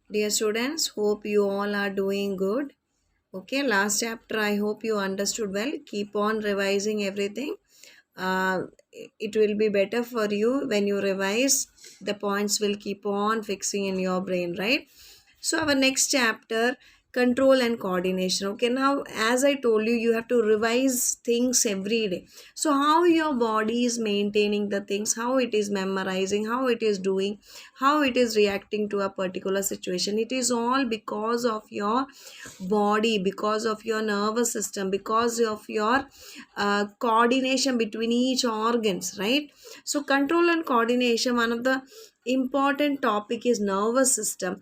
Dear students, hope you all are doing good. Okay, last chapter I hope you understood well. Keep on revising everything. Uh, it will be better for you when you revise. The points will keep on fixing in your brain, right? So our next chapter, control and coordination. Okay, now as I told you, you have to revise things every day. So how your body is maintaining the things, how it is memorizing, how it is doing, how it is reacting to a particular situation. It is all because of your body, because of your nervous system, because of your coordination between each organs, right? So control and coordination, one of the important topic is nervous system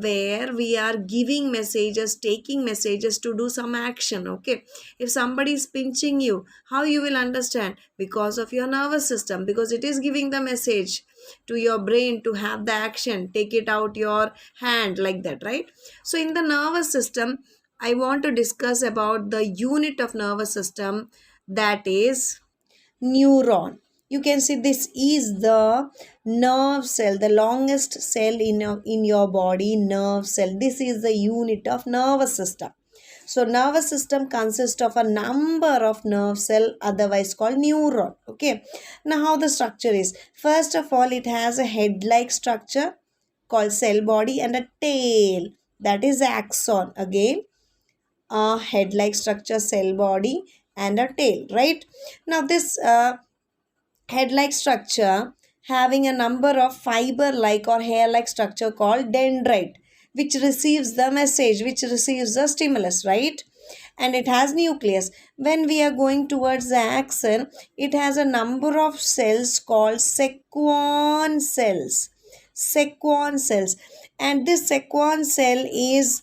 where we are giving messages, taking messages to do some action. Okay, if somebody is pinching you, how you will understand? Because of your nervous system, because it is giving the message to your brain to have the action, take it out your hand, like that, right? So in the nervous system, I want to discuss about the unit of nervous system, that is neuron. You can see this is the nerve cell, the longest cell in your body, nerve cell. This is the unit of nervous system. So nervous system consists of a number of nerve cell, otherwise called neuron. Okay, now how the structure is? First of all, it has a head like structure called cell body and a tail, that is axon. Again, a head like structure, cell body, and a tail, right? Now this head like structure having a number of fiber like or hair like structure called dendrite, which receives the message, which receives the stimulus, right? And it has nucleus. When we are going towards the axon, it has a number of cells called sequon cells. And this sequon cell is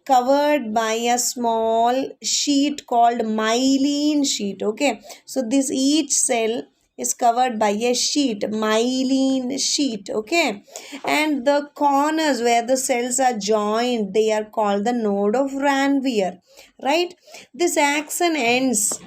covered by a small sheet called myelin sheet. Okay, so this each cell is covered by a sheet, myelin sheet. Okay, and the corners where the cells are joined, they are called the node of Ranvier, right? This axon ends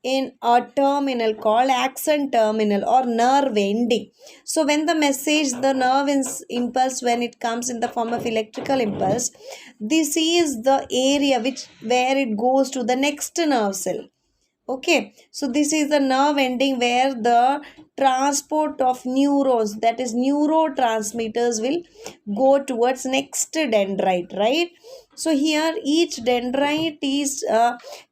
in a terminal called axon terminal or nerve ending. So when the message, the nerve impulse, when it comes in the form of electrical impulse, this is the area which where it goes to the next nerve cell. Okay, so this is the nerve ending where the transport of neurons, that is neurotransmitters, will go towards next dendrite, right? So here each dendrite is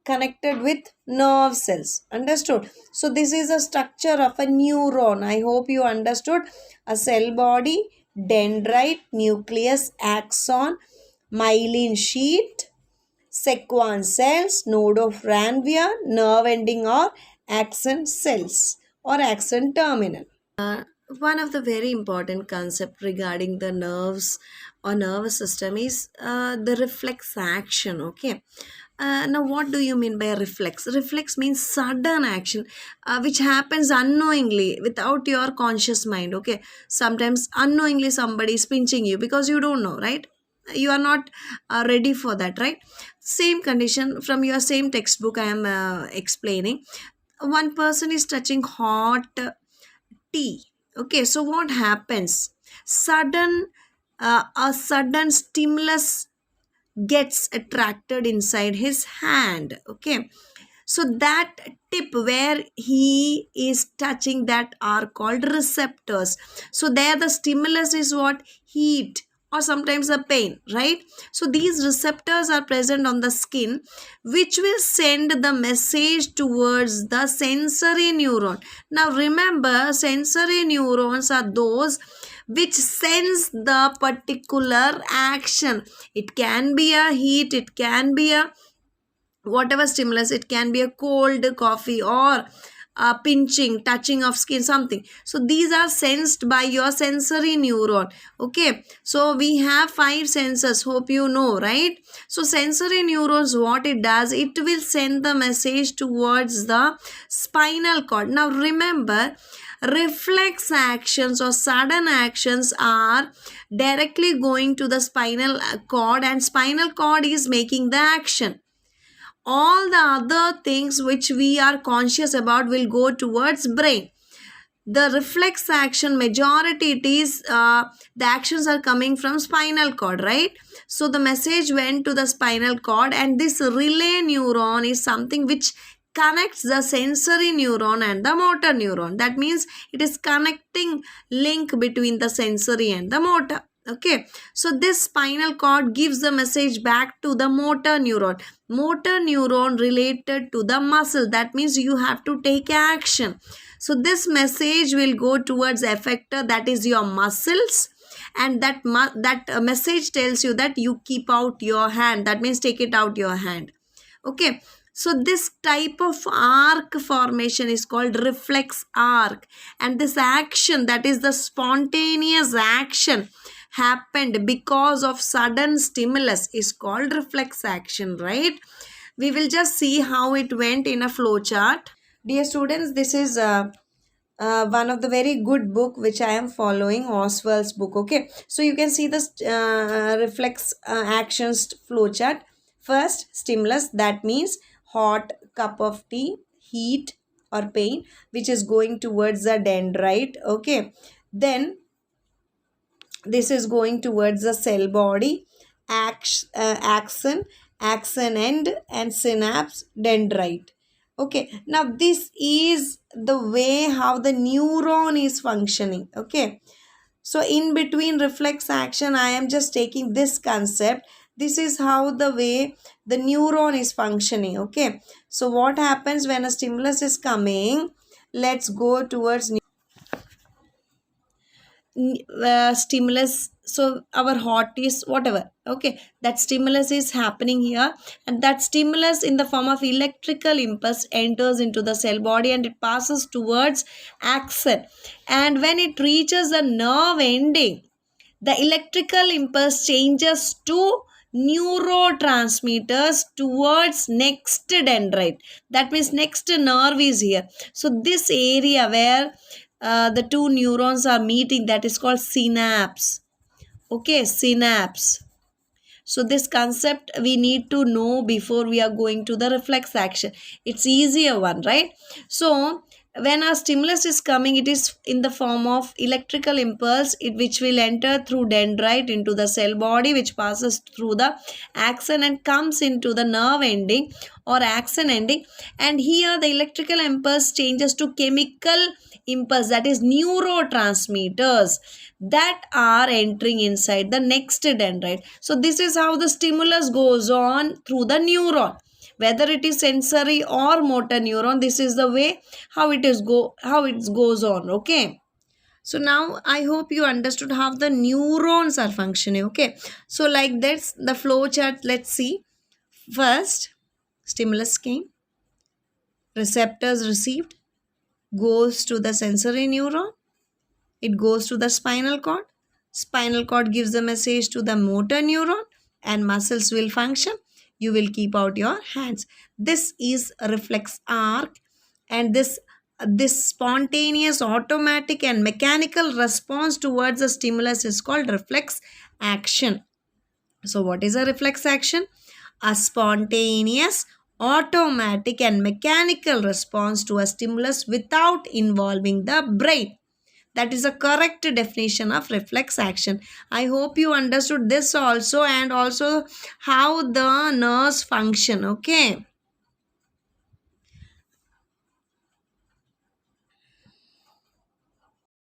connected with nerve cells. Understood? So this is the structure of a neuron. I hope you understood. A cell body, dendrite, nucleus, axon, myelin sheet, sequence cells, node of Ranvier, nerve ending or axon cells or axon terminal. One of the very important concept regarding the nerves or nervous system is the reflex action. Okay, now what do you mean by reflex? Reflex means sudden action which happens unknowingly without your conscious mind. Okay, sometimes unknowingly somebody is pinching you because you don't know, right? You are not ready for that, right? Same condition from your same textbook I am explaining. One person is touching hot tea. Okay, so what happens? A sudden stimulus gets attracted inside his hand. Okay, so that tip where he is touching, that are called receptors. So there the stimulus is what? Heat or sometimes a pain, right? So these receptors are present on the skin, which will send the message towards the sensory neuron. Now remember, sensory neurons are those which sense the particular action. It can be a heat, it can be a whatever stimulus, it can be a cold coffee or a pinching, touching of skin, something. So these are sensed by your sensory neuron. Okay, so we have 5 senses, hope you know, right? So sensory neurons, what it does, it will send the message towards the spinal cord. Now remember, reflex actions or sudden actions are directly going to the spinal cord, and spinal cord is making the action. All the other things which we are conscious about will go towards brain. The reflex action, majority it is the actions are coming from spinal cord, right? So the message went to the spinal cord, and this relay neuron is something which connects the sensory neuron and the motor neuron. That means it is connecting link between the sensory and the motor. Okay, so this spinal cord gives the message back to the motor neuron. Motor neuron related to the muscle. That means you have to take action. So this message will go towards effector, that is your muscles, and that message tells you that you keep out your hand. That means take it out your hand. Okay, so this type of arc formation is called reflex arc, and this action, that is the spontaneous action happened because of sudden stimulus, is called reflex action, right? We will just see how it went in a flow chart. Dear students, this is one of the very good book which I am following, Oswald's book. Okay, so you can see this reflex actions flowchart. First, stimulus, that means hot cup of tea, heat or pain, which is going towards the dendrite. Okay, then this is going towards the cell body, axon end, and synapse, dendrite. Okay, now this is the way how the neuron is functioning. Okay, so in between reflex action, I am just taking this concept. This is how the way the neuron is functioning. Okay, so what happens when a stimulus is coming? Let's go towards stimulus. So our heart is whatever, okay, that stimulus is happening here, and that stimulus in the form of electrical impulse enters into the cell body, and it passes towards axon, and when it reaches the nerve ending, the electrical impulse changes to neurotransmitters towards next dendrite. That means next nerve is here. So this area where the two neurons are meeting, that is called synapse. Okay, synapse. So this concept we need to know before we are going to the reflex action. It's easier one, right? So when a stimulus is coming, it is in the form of electrical impulse, which will enter through dendrite into the cell body, which passes through the axon and comes into the nerve ending or axon ending. And here the electrical impulse changes to chemical impulse, that is neurotransmitters, that are entering inside the next dendrite. So this is how the stimulus goes on through the neuron, whether it is sensory or motor neuron. This is the way how it goes on. Okay, so now I hope you understood how the neurons are functioning. Okay, so like this the flow chart, let's see. First, stimulus came, receptors received, goes to the sensory neuron, it goes to the spinal cord. Spinal cord gives the message to the motor neuron, and muscles will function. You will keep out your hands. This is a reflex arc, and this spontaneous, automatic and mechanical response towards a stimulus is called reflex action. So what is a reflex action? A spontaneous, automatic and mechanical response to a stimulus without involving the brain. That is a correct definition of reflex action. I hope you understood this also, and also how the nerves function. Okay.